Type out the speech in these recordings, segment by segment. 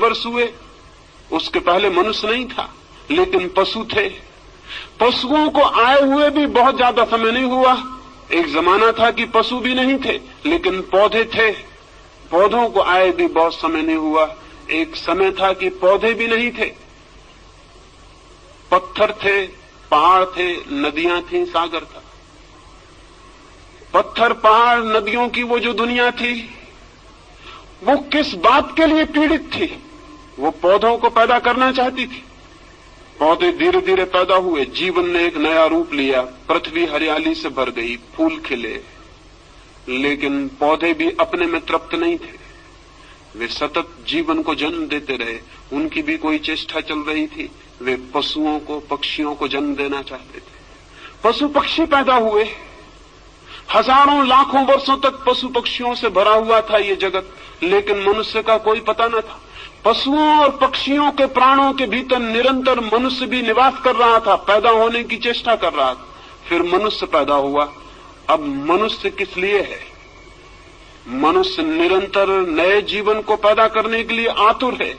वर्ष हुए, उसके पहले मनुष्य नहीं था, लेकिन पशु थे। पशुओं को आए हुए भी बहुत ज्यादा समय नहीं हुआ। एक जमाना था कि पशु भी नहीं थे, लेकिन पौधे थे। पौधों को आए भी बहुत समय नहीं हुआ। एक समय था कि पौधे भी नहीं थे, पत्थर थे, पहाड़ थे, नदियां थी, सागर था। पत्थर, पहाड़, नदियों की वो जो दुनिया थी, वो किस बात के लिए पीड़ित थी? वो पौधों को पैदा करना चाहती थी। पौधे धीरे धीरे पैदा हुए, जीवन ने एक नया रूप लिया, पृथ्वी हरियाली से भर गई, फूल खिले। लेकिन पौधे भी अपने में तृप्त नहीं थे, वे सतत जीवन को जन्म देते रहे। उनकी भी कोई चेष्टा चल रही थी, वे पशुओं को, पक्षियों को जन्म देना चाहते थे। पशु पक्षी पैदा हुए। हजारों लाखों वर्षों तक पशु पक्षियों से भरा हुआ था ये जगत, लेकिन मनुष्य का कोई पता न था। पशुओं और पक्षियों के प्राणों के भीतर निरंतर मनुष्य भी निवास कर रहा था, पैदा होने की चेष्टा कर रहा था। फिर मनुष्य पैदा हुआ। अब मनुष्य किस लिए है? मनुष्य निरंतर नए जीवन को पैदा करने के लिए आतुर है।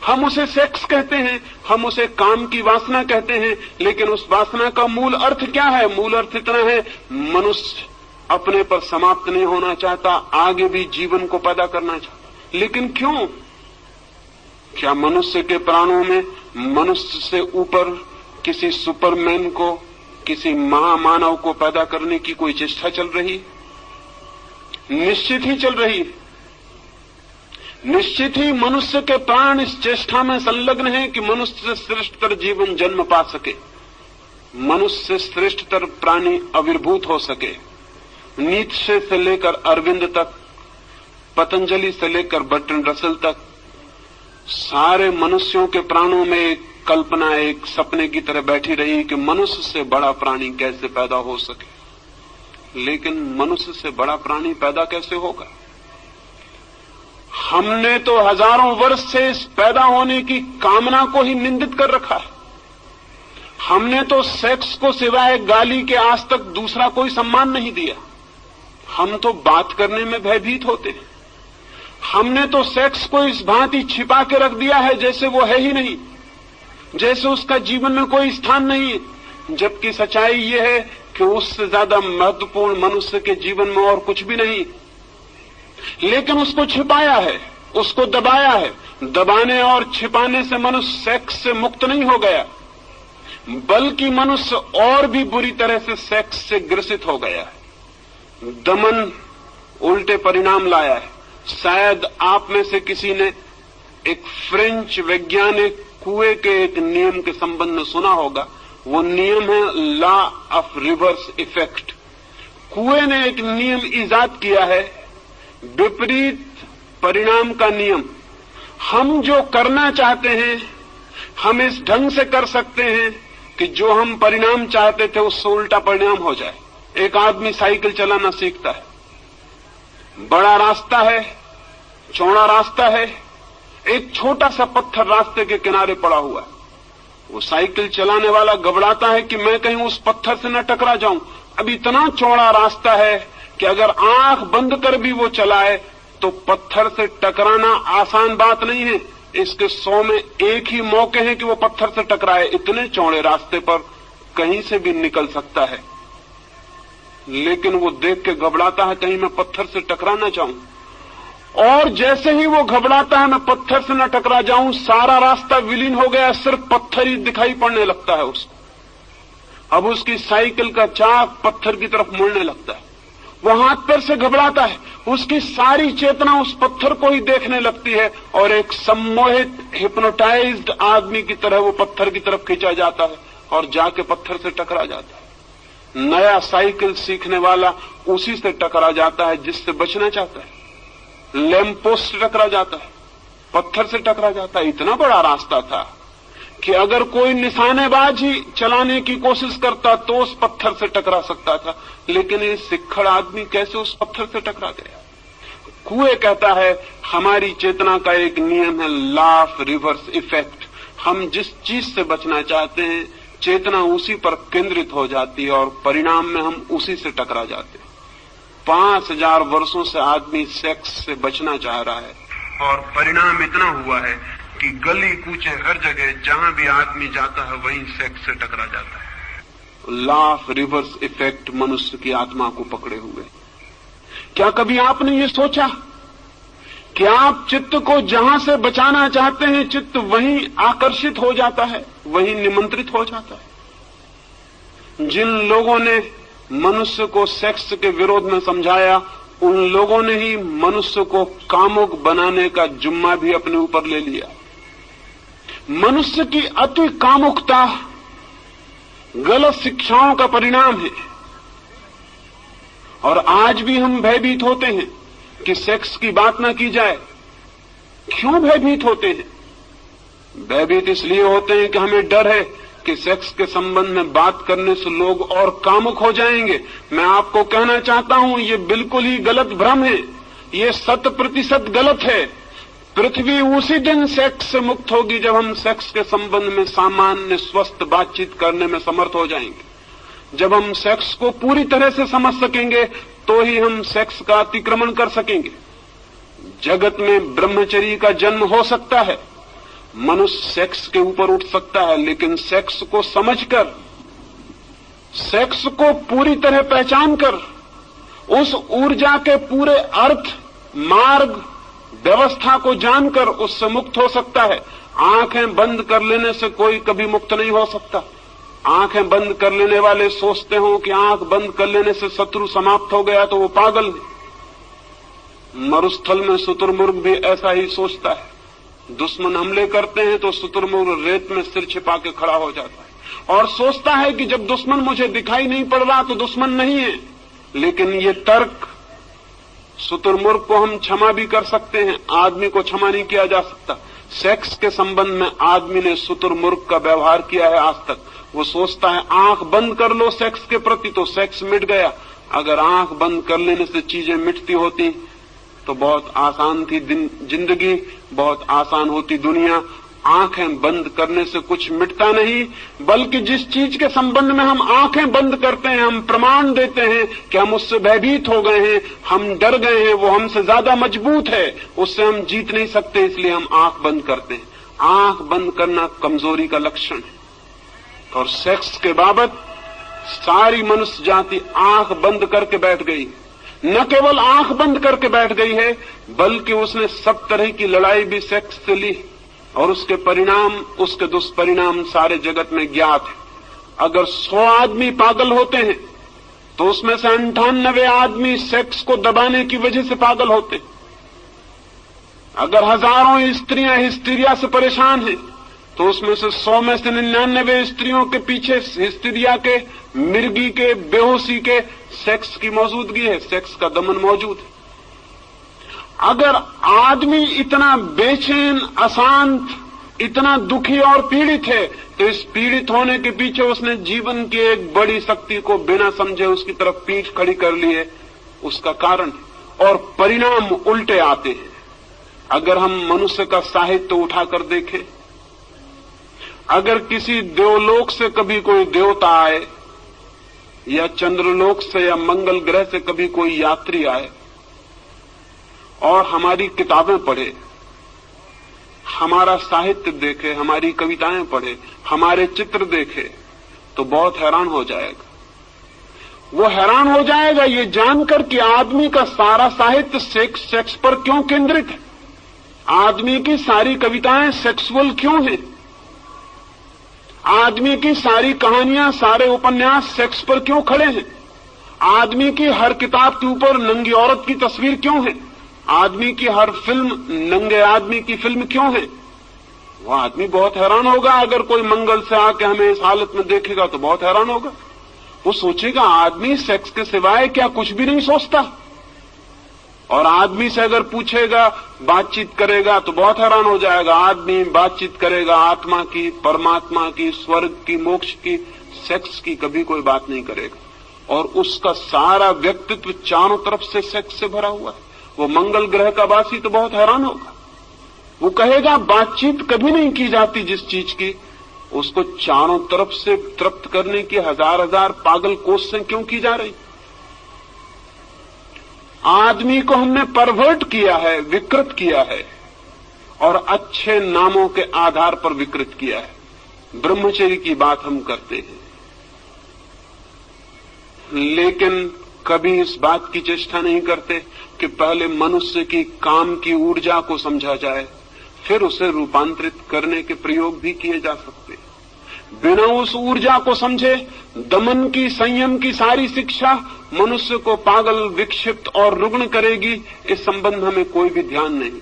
हम उसे सेक्स कहते हैं, हम उसे काम की वासना कहते हैं, लेकिन उस वासना का मूल अर्थ क्या है? मूल अर्थ इतना है, मनुष्य अपने पर समाप्त नहीं होना चाहता, आगे भी जीवन को पैदा करना चाहता। लेकिन क्यों? क्या मनुष्य के प्राणों में मनुष्य से ऊपर किसी सुपरमैन को, किसी महामानव को पैदा करने की कोई चेष्टा चल रही? निश्चित ही चल रही है। निश्चित ही मनुष्य के प्राण इस चेष्टा में संलग्न है कि मनुष्य से श्रेष्ठतर जीवन जन्म पा सके, मनुष्य से श्रेष्ठतर प्राणी आविर्भूत हो सके। नीत्शे से लेकर अरविंद तक, पतंजलि से लेकर बर्ट्रैंड रसेल तक, सारे मनुष्यों के प्राणों में एक कल्पना, एक सपने की तरह बैठी रही कि मनुष्य से बड़ा प्राणी कैसे पैदा हो सके। लेकिन मनुष्य से बड़ा प्राणी पैदा कैसे होगा? हमने तो हजारों वर्ष से इस पैदा होने की कामना को ही निंदित कर रखा है। हमने तो सेक्स को सिवाय गाली के आज तक दूसरा कोई सम्मान नहीं दिया। हम तो बात करने में भयभीत होते हैं। हमने तो सेक्स को इस भांति छिपा के रख दिया है जैसे वो है ही नहीं, जैसे उसका जीवन में कोई स्थान नहीं है। जबकि सच्चाई ये है कि उससे ज्यादा महत्वपूर्ण मनुष्य के जीवन में और कुछ भी नहीं, लेकिन उसको छिपाया है, उसको दबाया है। दबाने और छिपाने से मनुष्य सेक्स से मुक्त नहीं हो गया, बल्कि मनुष्य और भी बुरी तरह से सेक्स से ग्रसित हो गया है। दमन उल्टे परिणाम लाया है। शायद आप में से किसी ने एक फ्रेंच वैज्ञानिक कुएं के एक नियम के संबंध में सुना होगा। वो नियम है लॉ ऑफ रिवर्स इफेक्ट। कुएं ने एक नियम इजाद किया है, विपरीत परिणाम का नियम। हम जो करना चाहते हैं हम इस ढंग से कर सकते हैं कि जो हम परिणाम चाहते थे उससे उल्टा परिणाम हो जाए। एक आदमी साइकिल चलाना सीखता है, बड़ा रास्ता है, चौड़ा रास्ता है, एक छोटा सा पत्थर रास्ते के किनारे पड़ा हुआ है। वो साइकिल चलाने वाला घबराता है कि मैं कहीं उस पत्थर से न टकरा जाऊं। अब इतना चौड़ा रास्ता है कि अगर आंख बंद कर भी वो चलाए तो पत्थर से टकराना आसान बात नहीं है। इसके 100 में एक ही मौके हैं कि वो पत्थर से टकराए। इतने चौड़े रास्ते पर कहीं से भी निकल सकता है, लेकिन वो देख के घबराता है कहीं मैं पत्थर से टकरा ना जाऊं। और जैसे ही वो घबराता है मैं पत्थर से न टकरा जाऊं, सारा रास्ता विलीन हो गया, सिर्फ पत्थर ही दिखाई पड़ने लगता है उसको। अब उसकी साइकिल का चाक पत्थर की तरफ मुड़ने लगता है। वो हाथ पैर से घबराता है, उसकी सारी चेतना उस पत्थर को ही देखने लगती है और एक सम्मोहित हिप्नोटाइज्ड आदमी की तरह वो पत्थर की तरफ खींचा जाता है और जाके पत्थर से टकरा जाता है। नया साइकिल सीखने वाला उसी से टकरा जाता है जिससे बचना चाहता है। लैंप पोस्ट से टकरा जाता है, पत्थर से टकरा जाता है। इतना बड़ा रास्ता था कि अगर कोई निशानेबाज ही चलाने की कोशिश करता तो उस पत्थर से टकरा सकता था, लेकिन ये सिक्खड़ आदमी कैसे उस पत्थर से टकरा गया? कुएं कहता है हमारी चेतना का एक नियम है लॉ ऑफ रिवर्स इफेक्ट। हम जिस चीज से बचना चाहते हैं चेतना उसी पर केंद्रित हो जाती है और परिणाम में हम उसी से टकरा जाते हैं। 5000 वर्षों से आदमी सेक्स से बचना चाह रहा है और परिणाम इतना हुआ है कि गली कूचे हर जगह जहां भी आदमी जाता है वहीं सेक्स से टकरा जाता है। लॉ ऑफ रिवर्स इफेक्ट मनुष्य की आत्मा को पकड़े हुए। क्या कभी आपने ये सोचा कि आप चित्त को जहां से बचाना चाहते हैं, चित्त वहीं आकर्षित हो जाता है, वहीं निमंत्रित हो जाता है। जिन लोगों ने मनुष्य को सेक्स के विरोध में समझाया, उन लोगों ने ही मनुष्य को कामुक बनाने का जुम्मा भी अपने ऊपर ले लिया। मनुष्य की अति कामुकता गलत शिक्षाओं का परिणाम है। और आज भी हम भयभीत होते हैं कि सेक्स की बात ना की जाए। क्यों भयभीत होते हैं? भयभीत इसलिए होते हैं कि हमें डर है कि सेक्स के संबंध में बात करने से लोग और कामुक हो जाएंगे। मैं आपको कहना चाहता हूं, ये बिल्कुल ही गलत भ्रम है। ये 100% गलत है। पृथ्वी उसी दिन सेक्स से मुक्त होगी जब हम सेक्स के संबंध में सामान्य स्वस्थ बातचीत करने में समर्थ हो जाएंगे। जब हम सेक्स को पूरी तरह से समझ सकेंगे तो ही हम सेक्स का अतिक्रमण कर सकेंगे। जगत में ब्रह्मचर्य का जन्म हो सकता है, मनुष्य सेक्स के ऊपर उठ सकता है, लेकिन सेक्स को समझकर, सेक्स को पूरी तरह पहचान कर, उस ऊर्जा के पूरे अर्थ, मार्ग, व्यवस्था को जानकर उससे मुक्त हो सकता है। आंखें बंद कर लेने से कोई कभी मुक्त नहीं हो सकता। आंखें बंद कर लेने वाले सोचते हो कि आंख बंद कर लेने से शत्रु समाप्त हो गया तो वो पागल है। मरुस्थल में शुतुरमुर्ग भी ऐसा ही सोचता है। दुश्मन हमले करते हैं तो शुतुरमुर्ग रेत में सिर छिपा के खड़ा हो जाता है और सोचता है कि जब दुश्मन मुझे दिखाई नहीं पड़ रहा तो दुश्मन नहीं है। लेकिन ये तर्क, शुतुरमुर्ग को हम क्षमा भी कर सकते हैं, आदमी को क्षमा नहीं किया जा सकता। सेक्स के संबंध में आदमी ने शुतुरमुर्ग का व्यवहार किया है आज तक। वो सोचता है आंख बंद कर लो सेक्स के प्रति तो सेक्स मिट गया। अगर आंख बंद कर लेने से चीजें मिटती होती तो बहुत आसान थी जिंदगी, बहुत आसान होती दुनिया। आंखें बंद करने से कुछ मिटता नहीं, बल्कि जिस चीज के संबंध में हम आंखें बंद करते हैं, हम प्रमाण देते हैं कि हम उससे भयभीत हो गए हैं, हम डर गए हैं, वो हमसे ज्यादा मजबूत है, उससे हम जीत नहीं सकते, इसलिए हम आंख बंद करते हैं। आंख बंद करना कमजोरी का लक्षण है। और सेक्स के बाबत सारी मनुष्य जाति आंख बंद करके बैठ गई। न केवल आंख बंद करके बैठ गई है, बल्कि उसने सब तरह की लड़ाई भी सेक्स से ली और उसके परिणाम, उसके दुष्परिणाम सारे जगत में ज्ञात है। अगर 100 आदमी पागल होते हैं तो उसमें से 98 आदमी सेक्स को दबाने की वजह से पागल होते हैं। अगर हजारों स्त्रियां हिस्टीरिया से परेशान हैं तो उसमें से 100 में से 99 स्त्रियों के पीछे हिस्टीरिया के, मिर्गी के, बेहोशी के सेक्स की मौजूदगी है, सेक्स का दमन मौजूद है। अगर आदमी इतना बेचैन, अशांत, इतना दुखी और पीड़ित है तो इस पीड़ित होने के पीछे उसने जीवन की एक बड़ी शक्ति को बिना समझे उसकी तरफ पीठ खड़ी कर ली है, उसका कारण है। और परिणाम उल्टे आते हैं। अगर हम मनुष्य का साहित्य उठाकर देखें, अगर किसी देवलोक से कभी कोई देवता आए या चंद्रलोक से या मंगल ग्रह से कभी कोई यात्री आए और हमारी किताबें पढ़े, हमारा साहित्य देखे, हमारी कविताएं पढ़े, हमारे चित्र देखे, तो बहुत हैरान हो जाएगा। वो हैरान हो जाएगा ये जानकर कि आदमी का सारा साहित्य सेक्स पर क्यों केंद्रित है, आदमी की सारी कविताएं सेक्सुअल क्यों हैं, आदमी की सारी कहानियां, सारे उपन्यास सेक्स पर क्यों खड़े हैं, आदमी की हर किताब के ऊपर नंगी औरत की तस्वीर क्यों है, आदमी की हर फिल्म नंगे आदमी की फिल्म क्यों है। वो आदमी बहुत हैरान होगा। अगर कोई मंगल से आके हमें इस हालत में देखेगा तो बहुत हैरान होगा। वो सोचेगा आदमी सेक्स के सिवाय क्या कुछ भी नहीं सोचता। और आदमी से अगर पूछेगा, बातचीत करेगा तो बहुत हैरान हो जाएगा। आदमी बातचीत करेगा आत्मा की, परमात्मा की, स्वर्ग की, मोक्ष की, सेक्स की कभी कोई बात नहीं करेगा। और उसका सारा व्यक्तित्व चारों तरफ से सेक्स से भरा हुआ है। वो मंगल ग्रह का वासी तो बहुत हैरान होगा। वो कहेगा बातचीत कभी नहीं की जाती जिस चीज की, उसको चारों तरफ से तृप्त करने की हजार पागल कोशिशें क्यों की जा रही। आदमी को हमने परवर्ट किया है, विकृत किया है और अच्छे नामों के आधार पर विकृत किया है। ब्रह्मचर्य की बात हम करते हैं, लेकिन कभी इस बात की चेष्टा नहीं करते कि पहले मनुष्य की काम की ऊर्जा को समझा जाए, फिर उसे रूपांतरित करने के प्रयोग भी किए जा सकते। बिना उस ऊर्जा को समझे दमन की, संयम की सारी शिक्षा मनुष्य को पागल, विक्षिप्त और रुग्ण करेगी। इस संबंध में कोई भी ध्यान नहीं।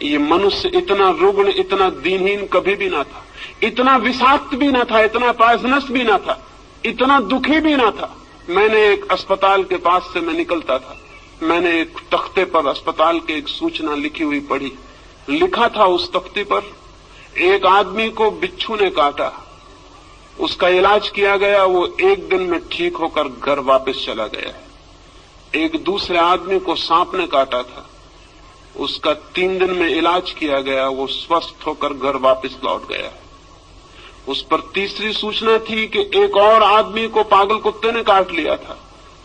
ये मनुष्य इतना रुग्ण, इतना दीनहीन कभी भी ना था, इतना विषाक्त भी ना था, इतना पॉइजनस भी ना था, इतना दुखी भी ना था। मैंने एक अस्पताल के पास से मैं निकलता था, मैंने एक तख्ते पर अस्पताल की एक सूचना लिखी हुई पढ़ी। लिखा था उस तख्ते पर, एक आदमी को बिच्छू ने काटा, उसका इलाज किया गया, वो 1 दिन में ठीक होकर घर वापस चला गया है। एक दूसरे आदमी को सांप ने काटा था, उसका 3 दिन में इलाज किया गया, वो स्वस्थ होकर घर वापस लौट गया है। उस पर तीसरी सूचना थी कि एक और आदमी को पागल कुत्ते ने काट लिया था,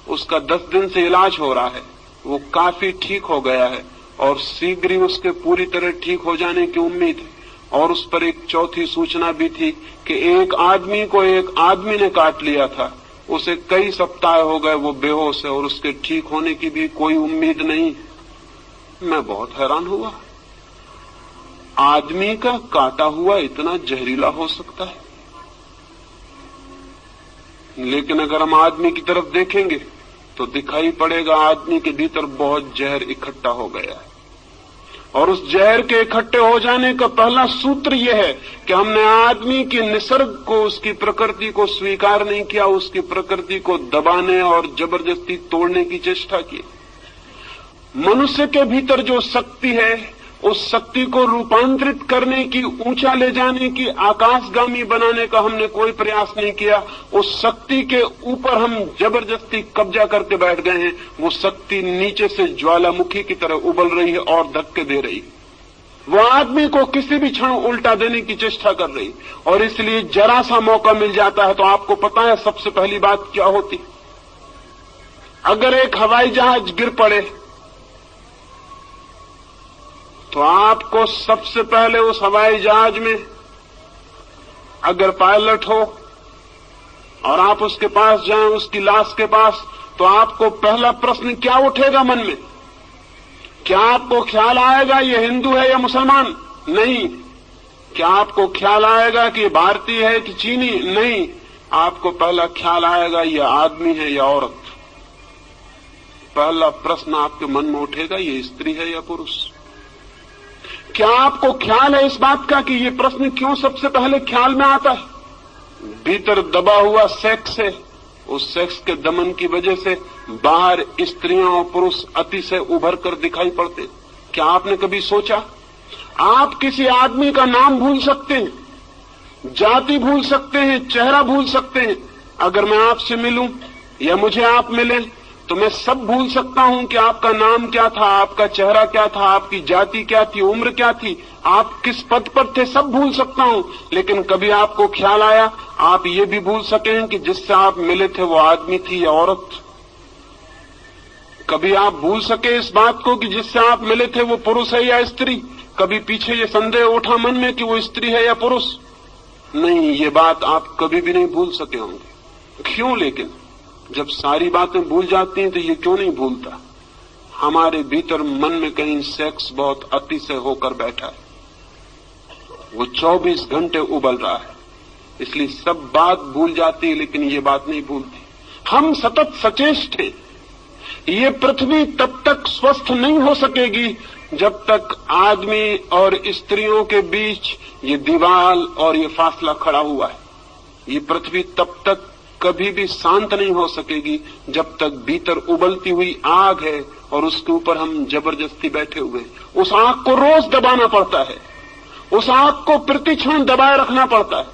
उसका 10 दिन से इलाज हो रहा है, वो काफी ठीक हो गया है और शीघ्र ही उसके पूरी तरह ठीक हो जाने की उम्मीद है। और उस पर एक चौथी सूचना भी थी कि एक आदमी को एक आदमी ने काट लिया था, उसे कई सप्ताह हो गए, वो बेहोश है और उसके ठीक होने की भी कोई उम्मीद नहीं। मैं बहुत हैरान हुआ, आदमी का काटा हुआ इतना जहरीला हो सकता है? लेकिन अगर हम आदमी की तरफ देखेंगे तो दिखाई पड़ेगा आदमी के भीतर बहुत जहर इकट्ठा हो गया है। और उस जहर के इकट्ठे हो जाने का पहला सूत्र यह है कि हमने आदमी के निसर्ग को, उसकी प्रकृति को स्वीकार नहीं किया, उसकी प्रकृति को दबाने और जबरदस्ती तोड़ने की चेष्टा की। मनुष्य के भीतर जो शक्ति है, उस शक्ति को रूपांतरित करने की, ऊंचा ले जाने की, आकाशगामी बनाने का हमने कोई प्रयास नहीं किया। उस शक्ति के ऊपर हम जबरदस्ती कब्जा करके बैठ गए हैं। वो शक्ति नीचे से ज्वालामुखी की तरह उबल रही है और धक्के दे रही है। वो आदमी को किसी भी क्षण उल्टा देने की चेष्टा कर रही, और इसलिए जरा सा मौका मिल जाता है तो आपको पता है सबसे पहली बात क्या होती? अगर एक हवाई जहाज गिर पड़े तो आपको सबसे पहले उस हवाई जहाज में अगर पायलट हो और आप उसके पास जाएं, उसकी लाश के पास, तो आपको पहला प्रश्न क्या उठेगा मन में? क्या आपको ख्याल आएगा ये हिंदू है या मुसलमान? नहीं। क्या आपको ख्याल आएगा कि ये भारतीय है कि चीनी? नहीं। आपको पहला ख्याल आएगा ये आदमी है या औरत। पहला प्रश्न आपके मन में उठेगा ये स्त्री है या पुरुष। क्या आपको ख्याल है इस बात का कि ये प्रश्न क्यों सबसे पहले ख्याल में आता है? भीतर दबा हुआ सेक्स है, उस सेक्स के दमन की वजह से बाहर स्त्रियां और पुरुष अतिशय उभर कर दिखाई पड़ते। क्या आपने कभी सोचा? आप किसी आदमी का नाम भूल सकते हैं, जाति भूल सकते हैं, चेहरा भूल सकते हैं। अगर मैं आपसे मिलूं या मुझे आप मिलें तो मैं सब भूल सकता हूं कि आपका नाम क्या था, आपका चेहरा क्या था, आपकी जाति क्या थी, उम्र क्या थी, आप किस पद पर थे, सब भूल सकता हूं। लेकिन कभी आपको ख्याल आया आप ये भी भूल सके हैं कि जिससे आप मिले थे वो आदमी थी या औरत? कभी आप भूल सके इस बात को कि जिससे आप मिले थे वो पुरुष है या स्त्री? कभी पीछे ये संदेह उठा मन में कि वो स्त्री है या पुरुष? नहीं, ये बात आप कभी भी नहीं भूल सके होंगे। क्यों? लेकिन जब सारी बातें भूल जाती हैं तो ये क्यों नहीं भूलता? हमारे भीतर मन में कहीं सेक्स बहुत अतिशय होकर बैठा है, वो 24 घंटे उबल रहा है, इसलिए सब बात भूल जाती है लेकिन ये बात नहीं भूलती। हम सतत सचेष्ट हैं। ये पृथ्वी तब तक स्वस्थ नहीं हो सकेगी जब तक आदमी और स्त्रियों के बीच ये दीवार और ये फासला खड़ा हुआ है। ये पृथ्वी तब तक कभी भी शांत नहीं हो सकेगी जब तक भीतर उबलती हुई आग है और उसके ऊपर हम जबरदस्ती बैठे हुए। उस आग को रोज दबाना पड़ता है, उस आग को प्रतिक्षण दबाए रखना पड़ता है।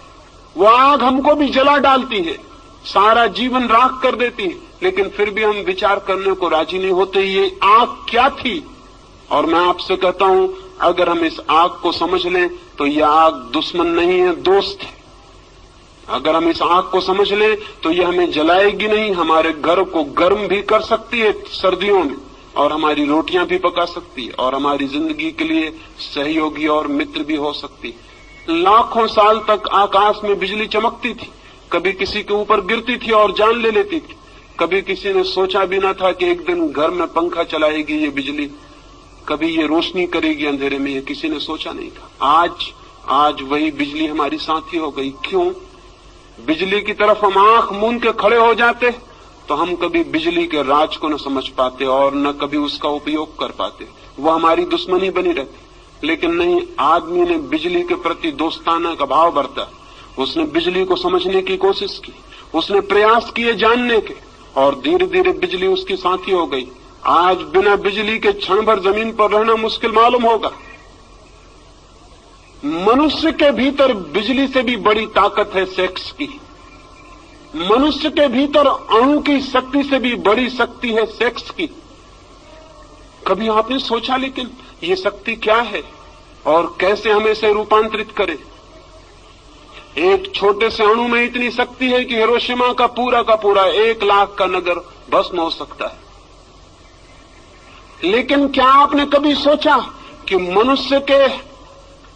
वो आग हमको भी जला डालती है, सारा जीवन राख कर देती है, लेकिन फिर भी हम विचार करने को राजी नहीं होते ये आग क्या थी। और मैं आपसे कहता हूं अगर हम इस आग को समझ लें तो यह आग दुश्मन नहीं है, दोस्त है। अगर हम इस आग को समझ लें तो यह हमें जलाएगी नहीं, हमारे घर को गर्म भी कर सकती है सर्दियों में, और हमारी रोटियां भी पका सकती और हमारी जिंदगी के लिए सहयोगी और मित्र भी हो सकती। लाखों साल तक आकाश में बिजली चमकती थी, कभी किसी के ऊपर गिरती थी और जान ले लेती थी। कभी किसी ने सोचा भी न था कि एक दिन घर में पंखा चलाएगी ये बिजली, कभी ये रोशनी करेगी अंधेरे में, ये किसी ने सोचा नहीं था। आज वही बिजली हमारी साथी हो गई। क्यों? बिजली की तरफ हम आंख मूंद के खड़े हो जाते तो हम कभी बिजली के राज को न समझ पाते और न कभी उसका उपयोग कर पाते, वो हमारी दुश्मनी बनी रहती। लेकिन नहीं, आदमी ने बिजली के प्रति दोस्ताना का भाव बरता। उसने बिजली को समझने की कोशिश की, उसने प्रयास किए जानने के, और धीरे धीरे बिजली उसकी साथी हो गई। आज बिना बिजली के क्षण भर जमीन पर रहना मुश्किल मालूम होगा। मनुष्य के भीतर बिजली से भी बड़ी ताकत है सेक्स की। मनुष्य के भीतर अणु की शक्ति से भी बड़ी शक्ति है सेक्स की। कभी आपने सोचा लेकिन ये शक्ति क्या है और कैसे हम इसे रूपांतरित करें? एक छोटे से अणु में इतनी शक्ति है कि हिरोशिमा का पूरा 1 लाख का नगर भस्म हो सकता है। लेकिन क्या आपने कभी सोचा कि मनुष्य के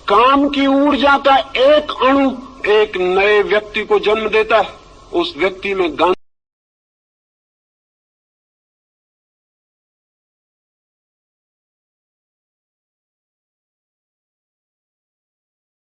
काम की ऊर्जा का एक अणु एक नए व्यक्ति को जन्म देता है? उस व्यक्ति में